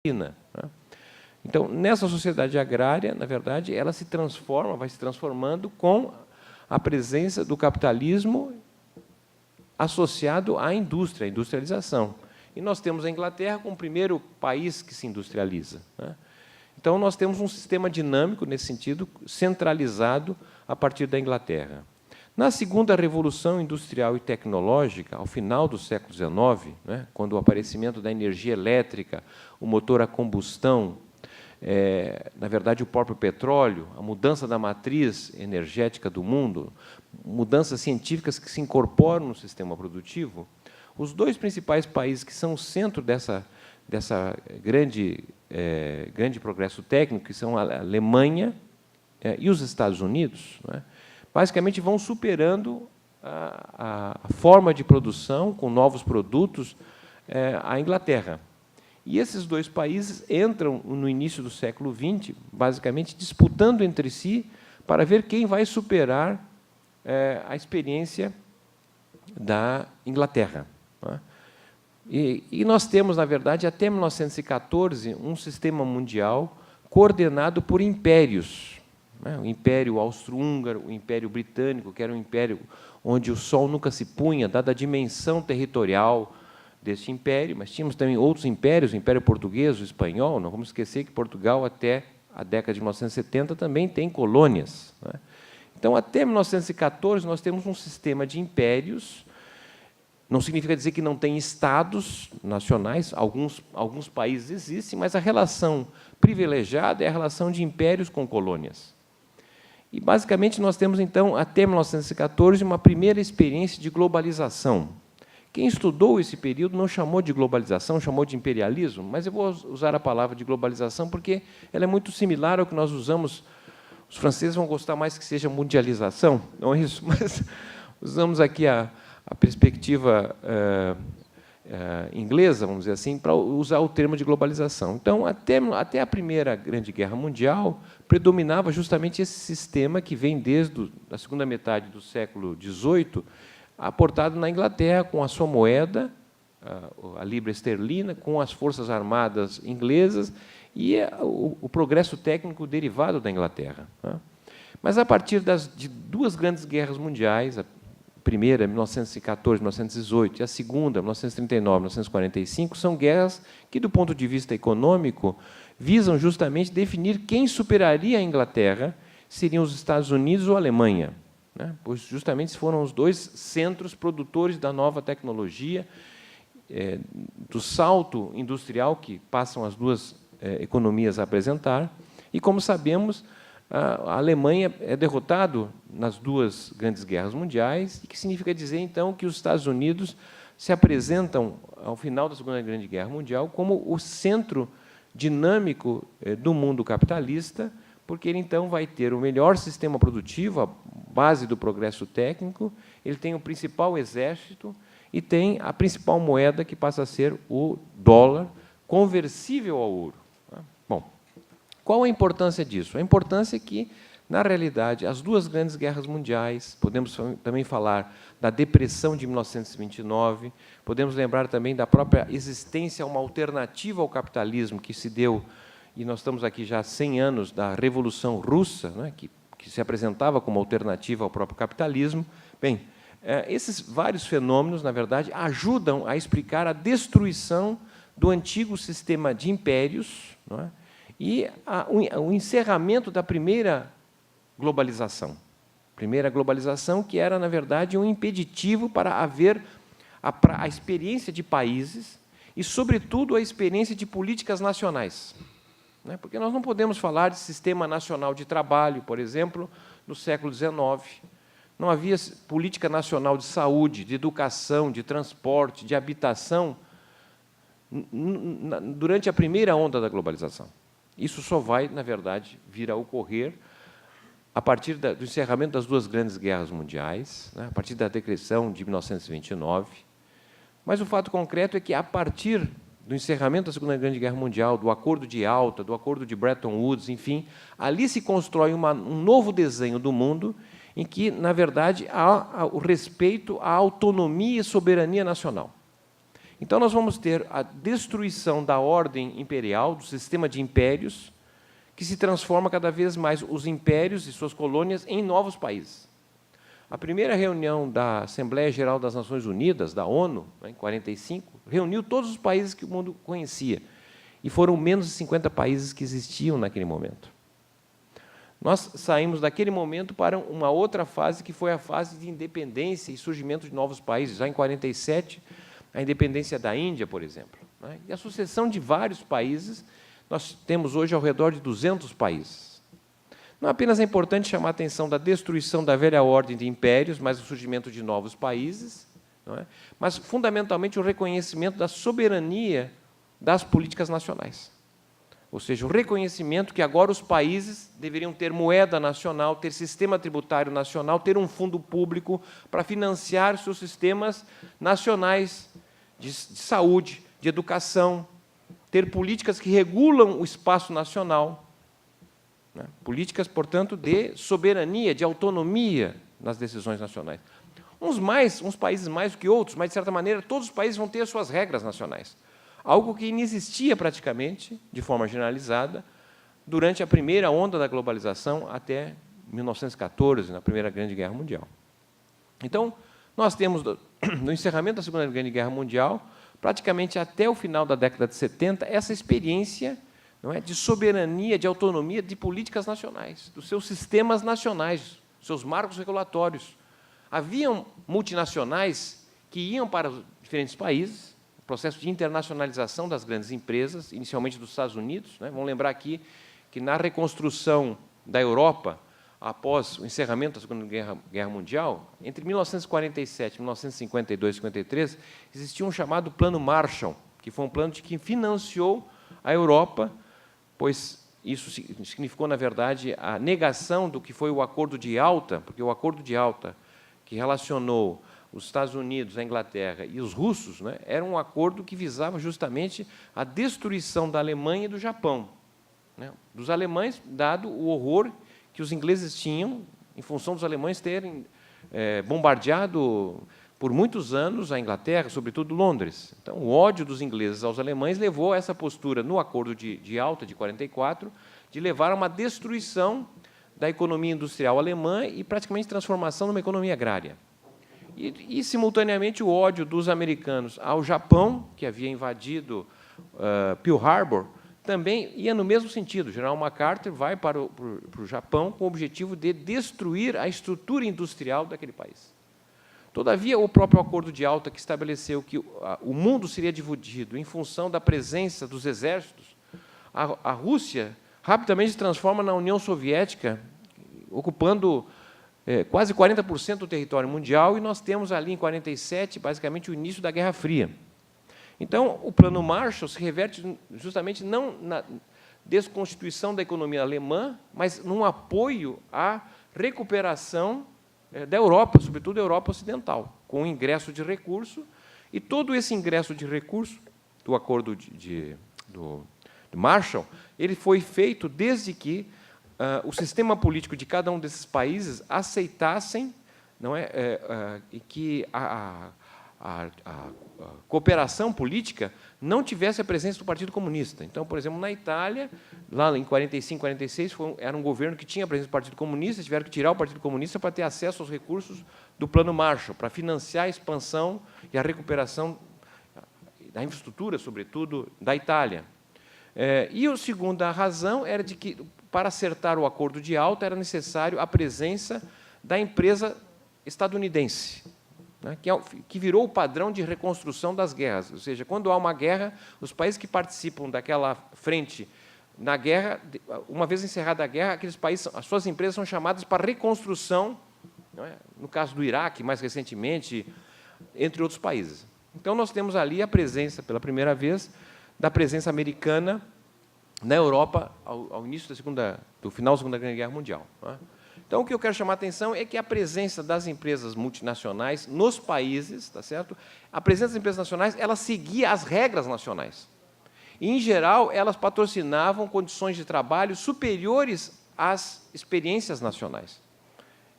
né? Então, nessa sociedade agrária, na verdade, ela se transforma, vai se transformando com a presença do capitalismo associado à indústria, à industrialização. E nós temos a Inglaterra como o primeiro país que se industrializa, né? Então, nós temos um sistema dinâmico, nesse sentido, centralizado a partir da Inglaterra. Na segunda revolução industrial e tecnológica, ao final do século XIX, né, quando o aparecimento da energia elétrica, o motor a combustão, na verdade, o próprio petróleo, a mudança da matriz energética do mundo, mudanças científicas que se incorporam no sistema produtivo, os dois principais países que são o centro dessa grande progresso técnico, que são a Alemanha e os Estados Unidos, né, basicamente vão superando a forma de produção com novos produtos a Inglaterra. E esses dois países entram no início do século XX, basicamente disputando entre si para ver quem vai superar a experiência da Inglaterra, né? E nós temos, na verdade, até 1914, um sistema mundial coordenado por impérios, né? O Império Austro-Húngaro, o Império Britânico, que era um império onde o sol nunca se punha, dada a dimensão territorial deste império, mas tínhamos também outros impérios, o Império Português, o Espanhol. Não vamos esquecer que Portugal, até a década de 1970, também tem colônias, né? Então, até 1914, nós temos um sistema de impérios. Não significa dizer que não tem estados nacionais, alguns países existem, mas a relação privilegiada é a relação de impérios com colônias. E, basicamente, nós temos, então, até 1914, uma primeira experiência de globalização. Quem estudou esse período não chamou de globalização, chamou de imperialismo, mas eu vou usar a palavra de globalização porque ela é muito similar ao que nós usamos. Os franceses vão gostar mais que seja mundialização, não é isso? Mas usamos aqui a perspectiva inglesa, vamos dizer assim, para usar o termo de globalização. Então, até a Primeira Grande Guerra Mundial, predominava justamente esse sistema que vem desde a segunda metade do século XVIII, aportado na Inglaterra, com a sua moeda, a libra esterlina, com as forças armadas inglesas e o progresso técnico derivado da Inglaterra, né? Mas, a partir de duas grandes guerras mundiais, a primeira, 1914, 1918, e a segunda, 1939, 1945, são guerras que, do ponto de vista econômico, visam justamente definir quem superaria a Inglaterra, seriam os Estados Unidos ou a Alemanha, né? Pois justamente foram os dois centros produtores da nova tecnologia, do salto industrial que passam as duas economias a apresentar. E, como sabemos, a Alemanha é derrotado nas duas grandes guerras mundiais, e que significa dizer, então, que os Estados Unidos se apresentam, ao final da Segunda Grande Guerra Mundial, como o centro dinâmico do mundo capitalista, porque ele, então, vai ter o melhor sistema produtivo, a base do progresso técnico, ele tem o principal exército e tem a principal moeda, que passa a ser o dólar, conversível ao ouro. Bom, qual a importância disso? A importância é que, na realidade, as duas grandes guerras mundiais, podemos também falar da Depressão de 1929, podemos lembrar também da própria existência, uma alternativa ao capitalismo que se deu, e nós estamos aqui já há 100 anos, da Revolução Russa, né, que se apresentava como alternativa ao próprio capitalismo. Bem, esses vários fenômenos, na verdade, ajudam a explicar a destruição do antigo sistema de impérios, não é? E o encerramento da primeira globalização. Primeira globalização que era, na verdade, um impeditivo para haver a experiência de países e, sobretudo, a experiência de políticas nacionais, né? Porque nós não podemos falar de sistema nacional de trabalho, por exemplo, no século XIX. Não havia política nacional de saúde, de educação, de transporte, de habitação durante a primeira onda da globalização. Isso só vai, na verdade, vir a ocorrer a partir do encerramento das duas grandes guerras mundiais, né, a partir da Decreção de 1929. Mas o fato concreto é que, a partir do encerramento da Segunda Grande Guerra Mundial, do Acordo de Yalta, do Acordo de Bretton Woods, enfim, ali se constrói um novo desenho do mundo, em que, na verdade, há o respeito à autonomia e soberania nacional. Então, nós vamos ter a destruição da ordem imperial, do sistema de impérios, que se transforma cada vez mais os impérios e suas colônias em novos países. A primeira reunião da Assembleia Geral das Nações Unidas, da ONU, em 1945, reuniu todos os países que o mundo conhecia, e foram menos de 50 países que existiam naquele momento. Nós saímos daquele momento para uma outra fase, que foi a fase de independência e surgimento de novos países. Já em 1947, a independência da Índia, por exemplo, né? E a sucessão de vários países. Nós temos hoje ao redor de 200 países. Não apenas é importante chamar a atenção da destruição da velha ordem de impérios, mas o surgimento de novos países, não é? Mas, fundamentalmente, o reconhecimento da soberania das políticas nacionais. Ou seja, o reconhecimento que agora os países deveriam ter moeda nacional, ter sistema tributário nacional, ter um fundo público para financiar seus sistemas nacionais de saúde, de educação, ter políticas que regulam o espaço nacional, né? Políticas, portanto, de soberania, de autonomia nas decisões nacionais. Uns países mais do que outros, mas, de certa maneira, todos os países vão ter suas regras nacionais. Algo que inexistia praticamente, de forma generalizada, durante a primeira onda da globalização até 1914, na Primeira Grande Guerra Mundial. Então, nós temos, no encerramento da Segunda Grande Guerra Mundial, praticamente até o final da década de 70, essa experiência, não é, de soberania, de autonomia de políticas nacionais, dos seus sistemas nacionais, seus marcos regulatórios. Haviam multinacionais que iam para os diferentes países, processo de internacionalização das grandes empresas, inicialmente dos Estados Unidos, né? Vamos lembrar aqui que, na reconstrução da Europa, após o encerramento da Segunda Guerra Mundial, entre 1947 e 1952 e 53, existia um chamado Plano Marshall, que foi um plano que financiou a Europa, pois isso significou, na verdade, a negação do que foi o Acordo de Yalta, porque o Acordo de Yalta, que relacionou os Estados Unidos, a Inglaterra e os russos, né, era um acordo que visava justamente a destruição da Alemanha e do Japão, né, dos alemães, dado o horror que os ingleses tinham, em função dos alemães terem bombardeado por muitos anos a Inglaterra, sobretudo Londres. Então, o ódio dos ingleses aos alemães levou a essa postura, no Acordo de Yalta, de 1944, de levar a uma destruição da economia industrial alemã e, praticamente, transformação numa economia agrária. E, simultaneamente, o ódio dos americanos ao Japão, que havia invadido Pearl Harbor, também ia no mesmo sentido. O general MacArthur vai para o Japão com o objetivo de destruir a estrutura industrial daquele país. Todavia, o próprio Acordo de Yalta, que estabeleceu que o mundo seria dividido em função da presença dos exércitos, a Rússia rapidamente se transforma na União Soviética, ocupando quase 40% do território mundial, e nós temos ali, em 1947, basicamente, o início da Guerra Fria. Então, o Plano Marshall se reverte justamente não na desconstituição da economia alemã, mas num apoio à recuperação da Europa, sobretudo a Europa Ocidental, com o ingresso de recurso, e todo esse ingresso de recurso do Acordo do Marshall, ele foi feito desde que o sistema político de cada um desses países aceitassem, não é, e que a cooperação política não tivesse a presença do Partido Comunista. Então, por exemplo, na Itália, lá em 1945, 1946, era um governo que tinha a presença do Partido Comunista, tiveram que tirar o Partido Comunista para ter acesso aos recursos do Plano Marshall, para financiar a expansão e a recuperação da infraestrutura, sobretudo, da Itália. E a segunda razão era de que, para acertar o Acordo de Yalta, era necessário a presença da empresa estadunidense, né, que virou o padrão de reconstrução das guerras. Ou seja, quando há uma guerra, os países que participam daquela frente na guerra, uma vez encerrada a guerra, aqueles países, as suas empresas são chamadas para reconstrução, não é? No caso do Iraque, mais recentemente, entre outros países. Então, nós temos ali a presença, pela primeira vez, da presença americana na Europa ao início do final da Segunda Grande Guerra Mundial. Não é? Então, o que eu quero chamar a atenção é que a presença das empresas multinacionais nos países, tá certo? A presença das empresas nacionais, ela seguia as regras nacionais. E, em geral, elas patrocinavam condições de trabalho superiores às experiências nacionais.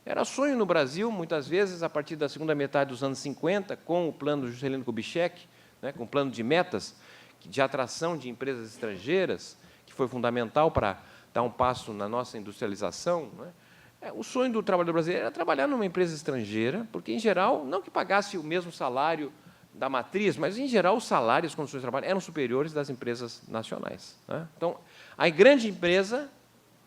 Era sonho no Brasil, muitas vezes, a partir da segunda metade dos anos 50, com o plano Juscelino Kubitschek, né, com um plano de metas de atração de empresas estrangeiras, que foi fundamental para dar um passo na nossa industrialização, né? O sonho do trabalhador brasileiro era trabalhar numa empresa estrangeira, porque, em geral, não que pagasse o mesmo salário da matriz, mas, em geral, os salários e as condições de trabalho eram superiores das empresas nacionais, né? Então, a grande empresa,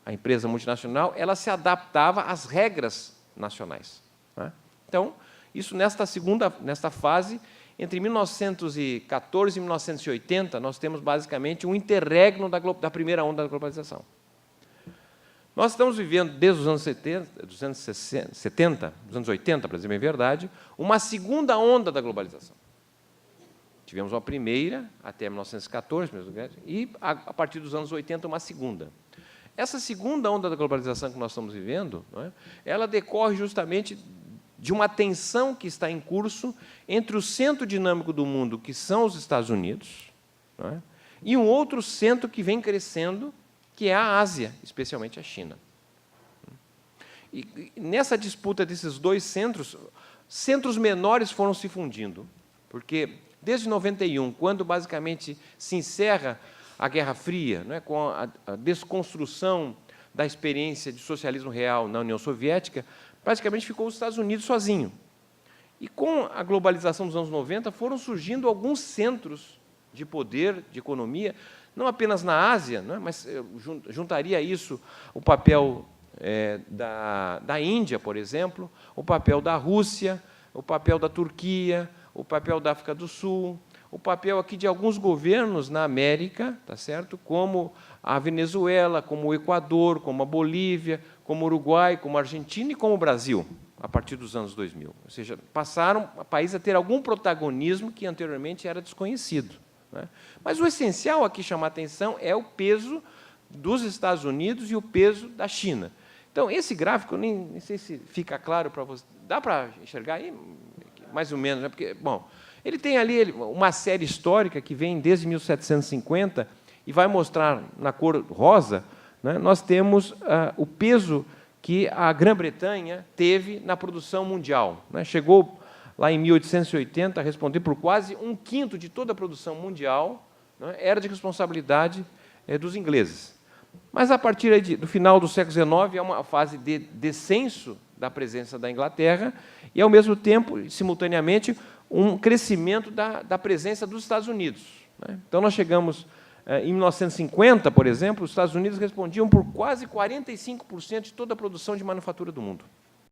a empresa multinacional, ela se adaptava às regras nacionais, né? Então, isso nesta fase, entre 1914 e 1980, nós temos, basicamente, um interregno da primeira onda da globalização. Nós estamos vivendo, desde os anos 70, dos anos 80, para dizer bem a verdade, uma segunda onda da globalização. Tivemos uma primeira, até 1914, e, a partir dos anos 80, uma segunda. Essa segunda onda da globalização que nós estamos vivendo, não é, ela decorre justamente de uma tensão que está em curso entre o centro dinâmico do mundo, que são os Estados Unidos, não é, e um outro centro que vem crescendo, que é a Ásia, especialmente a China. E nessa disputa desses dois centros, centros menores foram se fundindo, porque desde 91, quando basicamente se encerra a Guerra Fria, não é, com a desconstrução da experiência de socialismo real na União Soviética, praticamente ficou os Estados Unidos sozinho. E com a globalização dos anos 90, foram surgindo alguns centros de poder, de economia, não apenas na Ásia, não é, mas juntaria a isso o papel da Índia, por exemplo, o papel da Rússia, o papel da Turquia, o papel da África do Sul, o papel aqui de alguns governos na América, tá certo? Como a Venezuela, como o Equador, como a Bolívia, como o Uruguai, como a Argentina e como o Brasil, a partir dos anos 2000. Ou seja, passaram o país a ter algum protagonismo que anteriormente era desconhecido, né? Mas o essencial aqui chamar a atenção é o peso dos Estados Unidos e o peso da China. Então, esse gráfico, nem sei se fica claro para você. Dá para enxergar aí? Mais ou menos, né? Porque, bom, ele tem ali uma série histórica que vem desde 1750 e vai mostrar, na cor rosa, né, nós temos o peso que a Grã-Bretanha teve na produção mundial, né? Chegou lá em 1880 a responder por quase 1/5 de toda a produção mundial, né, era de responsabilidade dos ingleses. Mas, a partir do final do século XIX, é uma fase de descenso da presença da Inglaterra e, ao mesmo tempo, simultaneamente, um crescimento da presença dos Estados Unidos, né? Então, nós chegamos, em 1950, por exemplo, os Estados Unidos respondiam por quase 45% de toda a produção de manufatura do mundo.